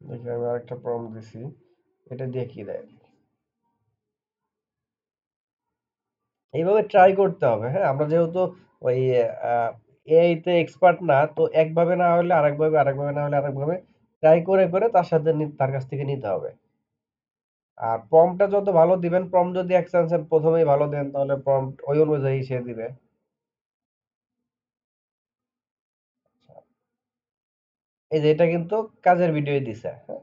দেখি আমি আরেকটা প্রম্পট দিছি। এটা দিয়ে কি দেয়? এইভাবে ট্রাই করতে হবে। হ্যাঁ, আমরা যেহেতু ওই এআই তে এক্সপার্ট না, তো একভাবে না হলে আরেকভাবে, আরেকভাবে না হলে আরেকভাবে ট্রাই করে করে তার সাথে তার কাছ থেকে নিতে হবে। আর প্রম্পটটা যত ভালো দিবেন, প্রম্পট যদি এক চান্সে প্রথমেই ভালো দেন তাহলে প্রম্পট ওই অনুযায়ী সে দিবে। এই যে এটা কিন্তু কাজের ভিডিও দিছে। হ্যাঁ,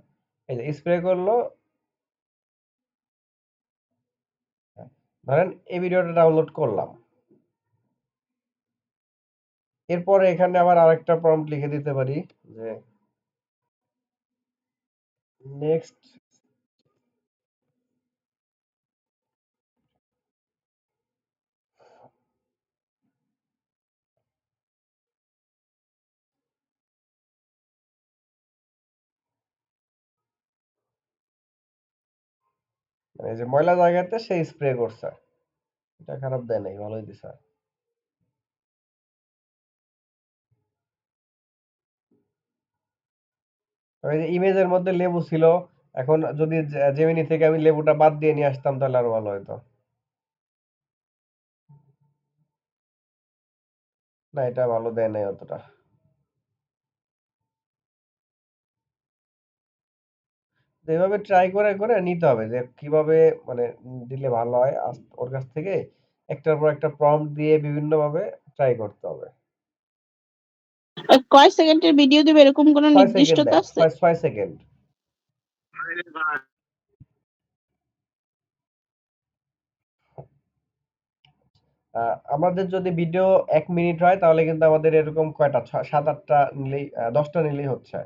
এই যে স্প্রে করলো। হ্যাঁ, ধরেন এই ভিডিওটা ডাউনলোড করলাম। এরপরে এখানে আবার আরেকটা প্রম্পট লিখে দিতে পারি যে নেক্সট মানে এই যে ময়লা জায়গাতে সে স্প্রে করছে। এটা খারাপ দেয় নাই, ভালোই দিছে। ওই যে ইমেজের মধ্যে লেবু ছিল, এখন যদি জেমিনি থেকে আমি লেবুটা বাদ দিয়ে নিয়ে আসতাম তাহলে আরো ভালো হতো। না, এটা ভালো দেয় নাই অতটা। তো এভাবে ট্রাই করে করে নিতে হবে যে কিভাবে মানে দিলে ভালো হয়। ওর কাছ থেকে একটার পর একটা প্রম্পট দিয়ে বিভিন্ন ভাবে ট্রাই করতে হবে। কয় সেকেন্ডের ভিডিও দিবে এরকম কোনো 6 সেকেন্ড নির্দিষ্টতা দেন, আছে? 6 সেকেন্ড। আমাদের যদি ভিডিও 1 মিনিট হয় তাহলে কিন্তু আমাদের এরকম কয়টা 7-8টা নিলেই 10টা নিলেই হচ্ছে।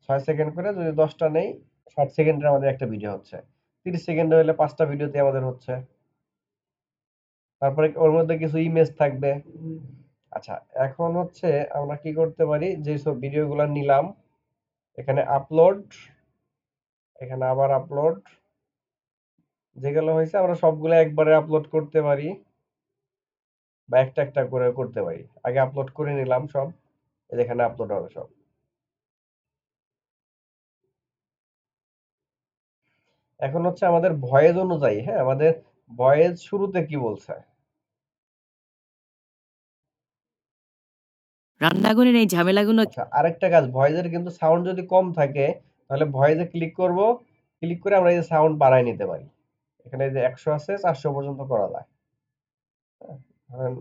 6 সেকেন্ড করে যদি 10টা নেই, 60 সেকেন্ডের আমাদের একটা ভিডিও হচ্ছে। 30 সেকেন্ড হলে 5টা ভিডিওতে আমাদের হচ্ছে। তারপরে ওর মধ্যে কিছু ইমেজ থাকবে। আচ্ছা, এখন হচ্ছে আমরা কি করতে পারি, যে সব ভিডিওগুলো নিলাম এখানে আপলোড, এখানে আবার আপলোড, যেগুলো হয়েছে আমরা সবগুলো একবারে আপলোড করতে পারি বা একটা একটা করে করতে পারি। আগে আপলোড করে নিলাম সব, এখানে আপলোড হবে সব। এখন হচ্ছে আমাদের ভয়েস অনুযায়ী, হ্যাঁ, আমাদের ভয়েস শুরুতে কি বলছে। রান্নাঘরের এই ঝামেলাগুলো আচ্ছা, আরেকটা কাজ, ভয়েসের কিন্তু সাউন্ড যদি কম থাকে তাহলে ভয়েসে ক্লিক করব, ক্লিক করে আমরা এই যে সাউন্ড বাড়ায় নিতে পারি। এখানে এই যে 100 আছে, 400 পর্যন্ত করা যায়। হ্যাঁ, ধরেন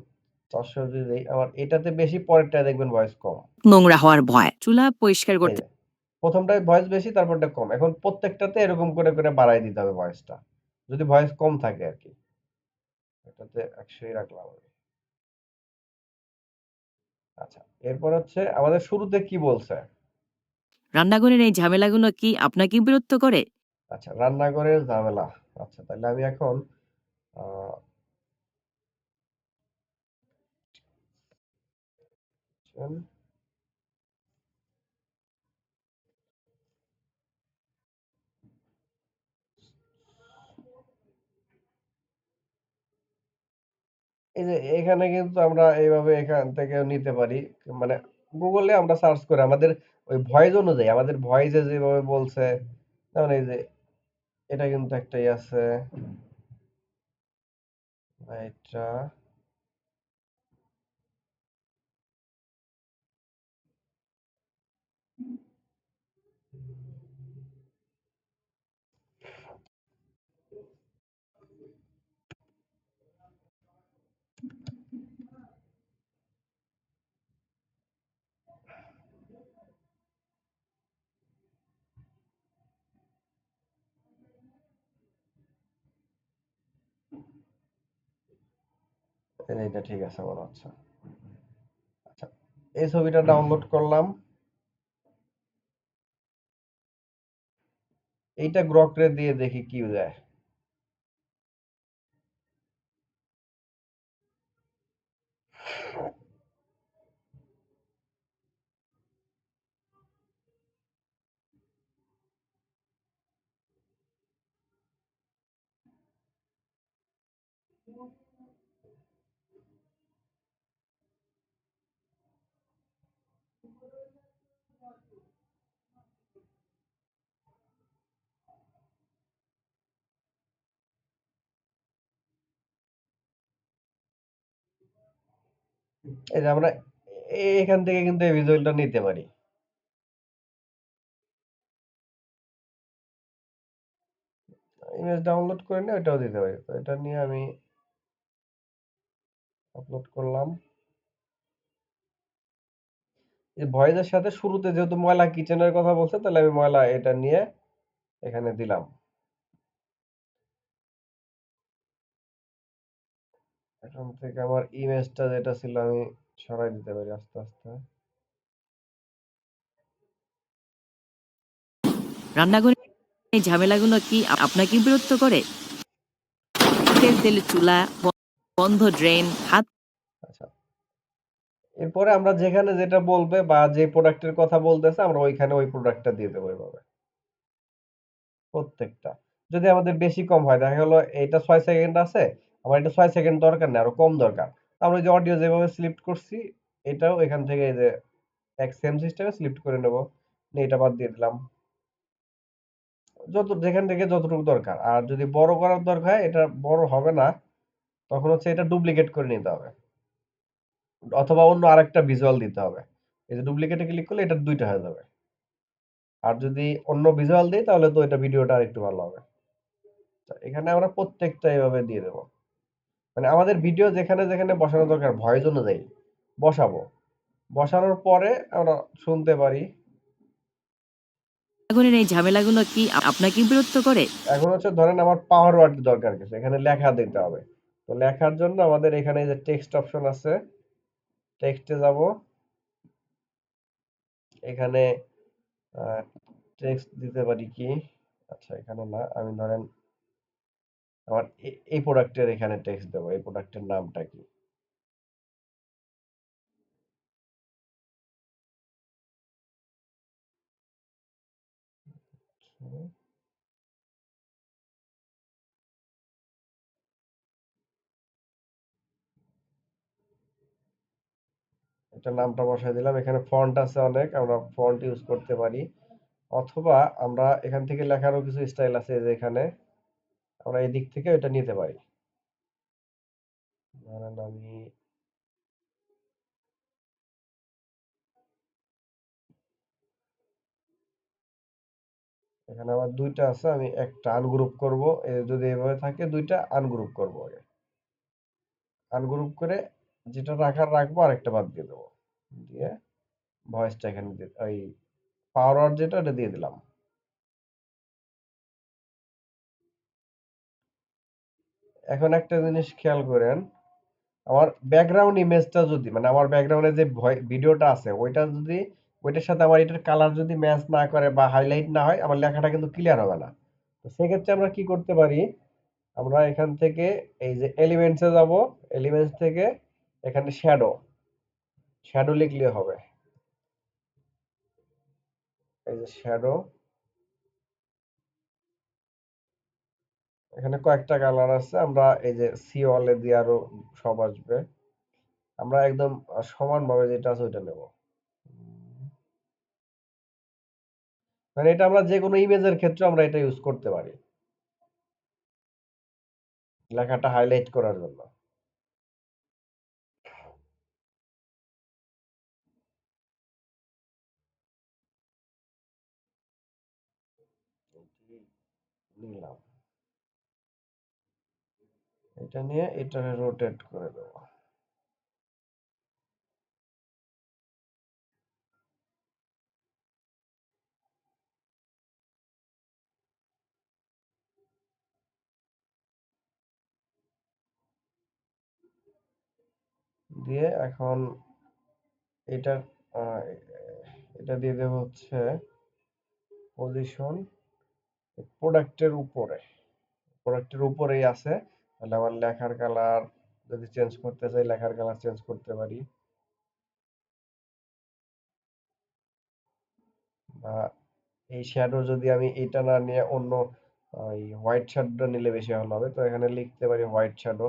400 যদি দেই, আমার এটাতে বেশি, পরেরটা দেখবেন ভয়েস কম। নোংরা হওয়ার ভয়, চুলা পরিষ্কার এই করতে যে প্রথমটায় ভয়েস বেশি, তারপরটা কম। এখন প্রত্যেকটাতে এরকম করে করে বাড়ায় দিতে হবে ভয়েসটা, যদি ভয়েস কম থাকে আর কি। এটাতে 100ই রাখলাম আমি। আচ্ছা, এরপর হচ্ছে আমাদের শুরুতে কি বলছে। রান্নাঘরের এই ঝামেলাগুলো কি আপনাকে বিরক্ত করে? আচ্ছা, রান্নাঘরের ঝামেলা। আচ্ছা, তাহলে আমি এখন আহ, এই যে এখানে কিন্তু আমরা এইভাবে এখান থেকে নিতে পারি, মানে গুগলে আমরা সার্চ করে আমাদের ওই ভয়েস অনুযায়ী, আমাদের ভয়েসে যেভাবে বলছে, যেমন এই যে এটা কিন্তু একটাই আছে, এটা এটা ঠিক আছে মনে হচ্ছে। আচ্ছা, এই ছবিটা ডাউনলোড করলাম। এইটা গ্রকরে দিয়ে দেখি কি যায়। এই যে আমরা এখান থেকে কিন্তু এই ভিজুয়ালটা নিতে পারি। ইমেজ ডাউনলোড করে নিয়ে ওইটাও দিতে পারি। তো এটা নিয়ে আমি আপলোড করলাম। এই ভয়েসের সাথে শুরুতে যেহেতু ময়লা কিচেনের কথা বলছে, তাহলে আমি ময়লা এটা নিয়ে এখানে দিলাম। এখান থেকে আমার ইমেজটা যেটা ছিল আমি সরাই দিতে পারি আস্তে আস্তে। রান্নাঘরে এই ঝামেলাগুলো কি আপনাকে বিরক্ত করে? তেল তেলে চুলা, বন্ধ ড্রেন, হাত আচ্ছা, এরপরে আমরা যেখানে যেটা বলবে বা যে প্রোডাক্টের কথা বলতেছে আমরা ওইখানে ওই প্রোডাক্টটা দিয়ে দেবো এভাবে প্রত্যেকটা। যদি আমাদের বেশি কম হয়, দেখা গেলো এটা 6 সেকেন্ড আছে, আমার এটা 6 সেকেন্ড দরকার নেই, আরো কম দরকার। আমরা ওই যে অডিও যেভাবে সিলেক্ট করছি, এটাও এখান থেকে এই যে এক সেম সিস্টেমে সিলেক্ট করে নেব। নিয়ে এটা বাদ দিয়ে দিলাম। যেখান থেকে যতটুকু দরকার। আর যদি বড় করার দরকার হয়, এটা বড় হবে না, তখন হচ্ছে এটা ডুপ্লিকেট করে নিতে হবে, অথবা অন্য আরেকটা ভিজুয়াল দিতে হবে। এই যে ডুপ্লিকেটে ক্লিক করলে এটা দুইটা হয়ে যাবে। আর যদি অন্য ভিজুয়াল দিই তাহলে তো এটা ভিডিওটা আরেকটু ভালো হবে। তো এখানে আমরা প্রত্যেকটা এভাবে দিয়ে দেব। মানে আমাদের ভিডিও যেখানে যেখানে বসানো দরকার ভয়েস অনুযায়ী বসাবো। বসানোর পরে আমরা শুনতে পারি। রান্নাঘরের এই ঝামেলাগুলো কি আপনাকে বিরক্ত করে? এখন হচ্ছে ধরেন আমার পাওয়ার ওয়ার্ড দরকার কিছু, এখানে লেখা দিতে হবে। তো লেখার জন্য আমাদের এখানে যে টেক্সট অপশন আছে, টেক্সটে যাব। এখানে টেক্সট দিতে পারি কি? আচ্ছা, এখানে না, আমি ধরেন আমার এই প্রোডাক্টের এখানে টেক্সট দেবো। এই প্রোডাক্টের নামটা কি? হুম, এটা নামটা বসাই দিলাম। এখানে ফন্ট আছে অনেক, আমরা ফন্ট ইউজ করতে পারি। অথবা আমরা এখান থেকে লেখারও কিছু স্টাইল আছে, যে এখানে আমরা এই দিক থেকে এটা নিতে পারি। ধরেন আমি এখানে আমার দুইটা আছে, আমি একটা আনগ্রুপ করব। যদি এভাবে থাকে দুইটা আনগ্রুপ করব আগে। আনগ্রুপ করে যেটা রাখার রাখবো, আর একটা বাদ দিয়ে দেবো। দিয়ে ভয়েসটা এখানে ওই পাওয়ার ওয়ার্ড যেটা ওটা দিয়ে দিলাম। এখন একটা জিনিস খেয়াল করেন, আমার ব্যাকগ্রাউন্ড ইমেজটা যদি মানে আমার ব্যাকগ্রাউন্ডে যে ভিডিওটা আছে ওইটা যদি ওইটার সাথে আমার এটার কালার যদি ম্যাচ না করে বা হাইলাইট না হয়, আমার লেখাটা কিন্তু ক্লিয়ার হবে না। তো সেক্ষেত্রে আমরা কি করতে পারি, আমরা এখান থেকে এই যে এলিমেন্টসে যাব। এলিমেন্টস থেকে এখানে শ্যাডো, শ্যাডো লিখলে হবে। এই যে শ্যাডো, এখানে কয়েকটা কালার আছে। আমরা এই যে সি ওয়ালে দিয়ে আরো সব আসবে। আমরা একদম সমানভাবে যেটা আছে ওইটা নেব। মানে এটা আমরা যে কোনো ইমেজের ক্ষেত্রে আমরা এটা ইউজ করতে পারি লেখাটা হাইলাইট করার জন্য। নিলাম, এটা নিয়ে এটারে রোটেট করে দেবো। দিয়ে এখন এটার এটা দিয়ে দেবো হচ্ছে পজিশন প্রোডাক্টের উপরেই আছে। তাহলে আমার লেখার কালার যদি চেঞ্জ করতে চাই লেখার কালার চেঞ্জ করতে পারি, বা এই শ্যাডো যদি আমি এটা না নিয়ে অন্য ওই হোয়াইট শ্যাডো নিলে বেশি ভালো হবে। তো এখানে লিখতে পারি হোয়াইট শ্যাডো,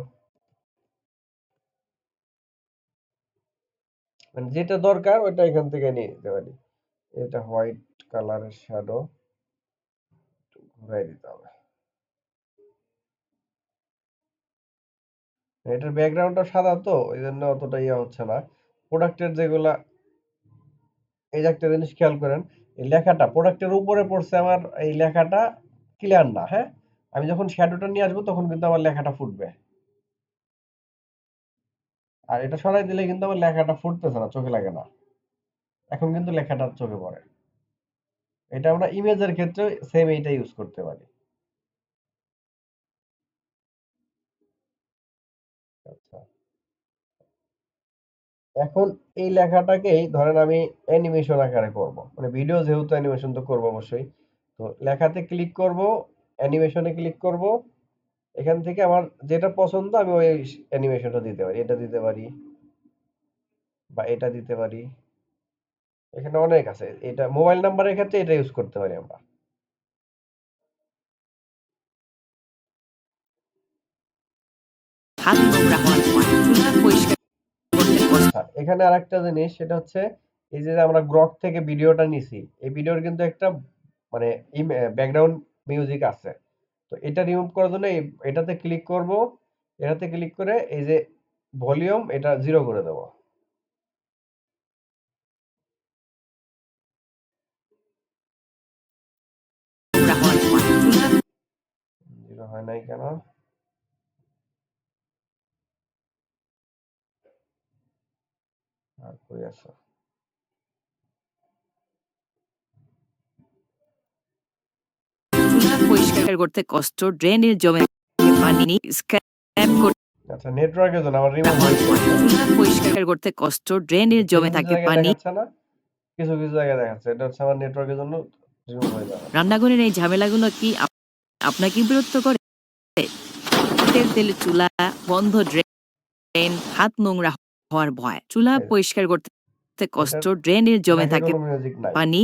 মানে যেটা দরকার ওটা এখান থেকে নিয়ে নিতে পারি। এটা হোয়াইট কালারের শ্যাডো ঘুরাই দিতে হবে। এটার ব্যাকগ্রাউন্ডটা সাদা তো ওই জন্য অতটা ইয়ে হচ্ছে না। প্রোডাক্টের যেগুলা, এই যে একটা জিনিস খেয়াল করেন, এই লেখাটা প্রোডাক্টের উপরে পড়ছে, আমার এই লেখাটা ক্লিয়ার না। হ্যাঁ, আমি যখন শ্যাডোটা নিয়ে আসবো তখন কিন্তু আমার লেখাটা ফুটবে। আর এটা সরাই দিলে কিন্তু আমার লেখাটা ফুটতেছে না, চোখে লাগে না। এখন কিন্তু লেখাটা চোখে পড়ে। এটা আমরা ইমেজের ক্ষেত্রে সেম এইটা ইউজ করতে পারি। আচ্ছা, এখন এই লেখাটাকেই ধরেন আমি অ্যানিমেশন আকারে করব, মানে ভিডিও যেহেতু অ্যানিমেশন তো করবো অবশ্যই। তো লেখাতে ক্লিক করব, অ্যানিমেশনে ক্লিক করব, এখান থেকে আমার যেটা পছন্দ আমি ওই অ্যানিমেশনটা দিতে পারি। এটা দিতে পারি বা এটা দিতে পারি। এখানে অনেক আছে। এটা মোবাইল নাম্বারের ক্ষেত্রে এটা ইউজ করতে পারি আমরা। হাত নোংরা হওয়ার ভয়, চুলা পরিষ্কার করতে কষ্ট। আচ্ছা, এখানে আরেকটা জিনিস, সেটা হচ্ছে এই যে আমরা গ্রক থেকে ভিডিওটা নিছি, এই ভিডিওর কিন্তু একটা মানে ব্যাকগ্রাউন্ড মিউজিক আছে। তো এটা রিমুভ করার জন্য এটাতে ক্লিক করব, এটাতে ক্লিক করে এই যে ভলিউম এটা 0 করে দেব। নোংরা হওয়ার ভয়, চুলা 0 হয় নাই কেন? আর কই আছে? চুলা পরিষ্কার করতে কষ্ট, ড্রেনের জমে পানি স্ক্র্যাপ করতে আচ্ছা, নেটওয়ার্কের জন্য আমার রিমুভ হওয়ার হয়েছে। ভয়, চুলা পরিষ্কার করতে কষ্ট, ড্রেনের কিছু জমে কিছু থাকে জায়গায় পানি। দেখাচ্ছে না, কিছু কিছু জায়গায় দেখাচ্ছে। এটা হচ্ছে আমার নেটওয়ার্কের জন্য রিমুভ হয়ে যাবে। রান্নাঘরের এই ঝামেলাগুলো কি আপনাকে বিরক্ত করে? তেল তেলে চুলা, বন্ধ ড্রেন, হাত নোংরা হওয়ার ভয়, চুলা এই পরিষ্কার করতে কষ্ট, এটার ড্রেনের জমে দেখে থাকে কোনো মিউজিক নাই। পানি।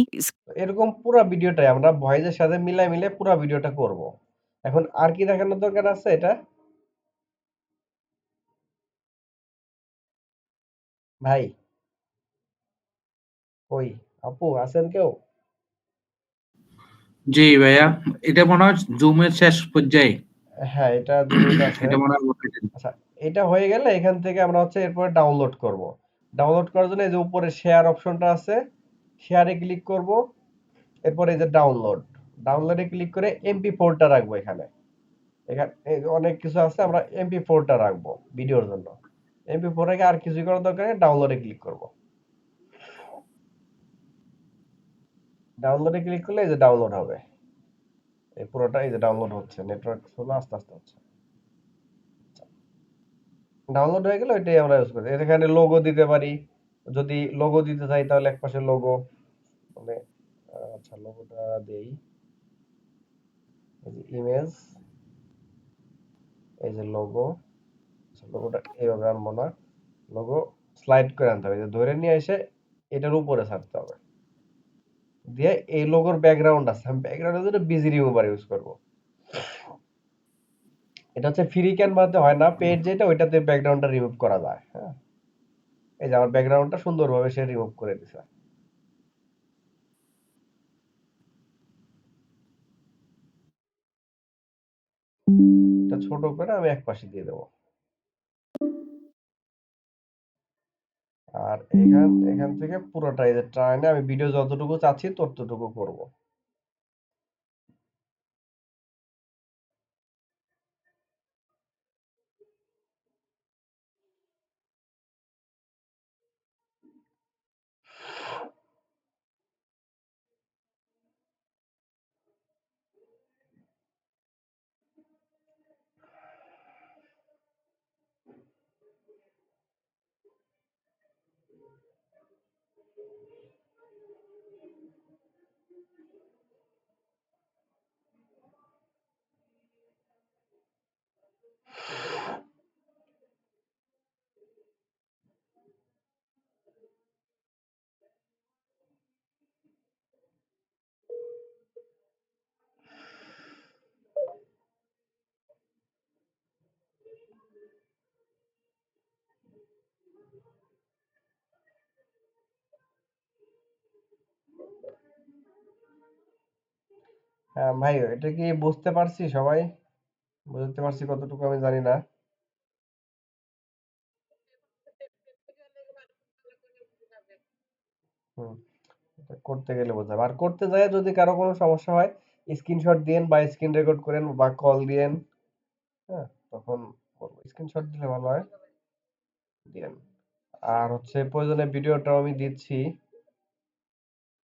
তো এরকম পুরা ভিডিওটাই আমরা ভয়েসের সাথে মিলাই মিলে পুরা ভিডিওটা করব। এখন আর কি দেখানোর দরকার আছে এটা? ভাই, কই? আপু আছেন কেউ? জি ভাইয়া, এটা মনে হয় জুমের শেষ পর্যায়ে। হ্যাঁ, এটা 2 মিনিট আছে। এটা মনে হয় বসাইতে হবে। আচ্ছা, এটা হয়ে গেলে এখান থেকে আমরা হচ্ছে এরপরে ডাউনলোড করব। ডাউনলোড করার জন্য এই যে উপরে শেয়ার অপশনটা আছে, শেয়ারে ক্লিক করব। এরপরে এই যে ডাউনলোড, ডাউনলোডে ক্লিক করে MP4 টা রাখবো এখানে। এখানে এই যে অনেক কিছু আছে, আমরা MP4 টা রাখবো ভিডিওর জন্য। MP4 রেখে আর কিছুই করার দরকার নেই, ডাউনলোডে ক্লিক করব। ডাউনলোডে ক্লিক করলে এই যে ডাউনলোড হবে। এই পুরোটা এই যে ডাউনলোড হচ্ছে, নেটওয়ার্ক স্লো আস্তে আস্তে হচ্ছে। ডাউনলোড হয়ে গেলে ওইটাই আমরা ইউজ করি। এখানে লোগো দিতে পারি, যদি লোগো দিতে চাই তাহলে একপাশে লোগো, মানে আচ্ছা লোগোটা দেই। এই যে ইমেজ, এই যে লোগো, লোগোটা এইভাবে আনবো না, লোগো স্লাইড করে আনতে হবে। এই যে ধরে নিয়ে এসে এটার উপরে ছাড়তে হবে, দিয়ে এই লোগোর ব্যাকগ্রাউন্ড আছে, আমি ব্যাকগ্রাউন্ডের জন্য বিজি রিমুভার ইউজ করব। এটা হচ্ছে ফ্রি ক্যানভাতে হয় না, পেজ যেটা ওইটাতে ব্যাকগ্রাউন্ডটা রিমুভ করা যায়। হ্যাঁ, এই যে আমার ব্যাকগ্রাউন্ডটা সুন্দরভাবে সে রিমুভ করে দিছে। এটা ছোট করে আমি একপাশে দিয়ে দেবো। আর এখান এখান থেকে পুরোটা এই যে টাইনে আমি ভিডিও যতটুকু চাচ্ছি ততটুকু করব। হ্যাঁ ভাই, এটা কি বুঝতে পারছি সবাই? বুঝতে পারছি কতটুকু আমি জানি না। হুম, এটা করতে গেলে বোঝাবে। আর করতে যেয়ে যদি কারো কোনো সমস্যা হয়, স্ক্রিনশট দিয়েন বা স্ক্রিন রেকর্ড করেন বা কল দিয়েন। হ্যাঁ? তখন বলবো। স্ক্রিনশট দিলে ভালো হয়। দিয়েন। আর হচ্ছে প্রয়োজনে ভিডিওটাও আমি দিচ্ছি।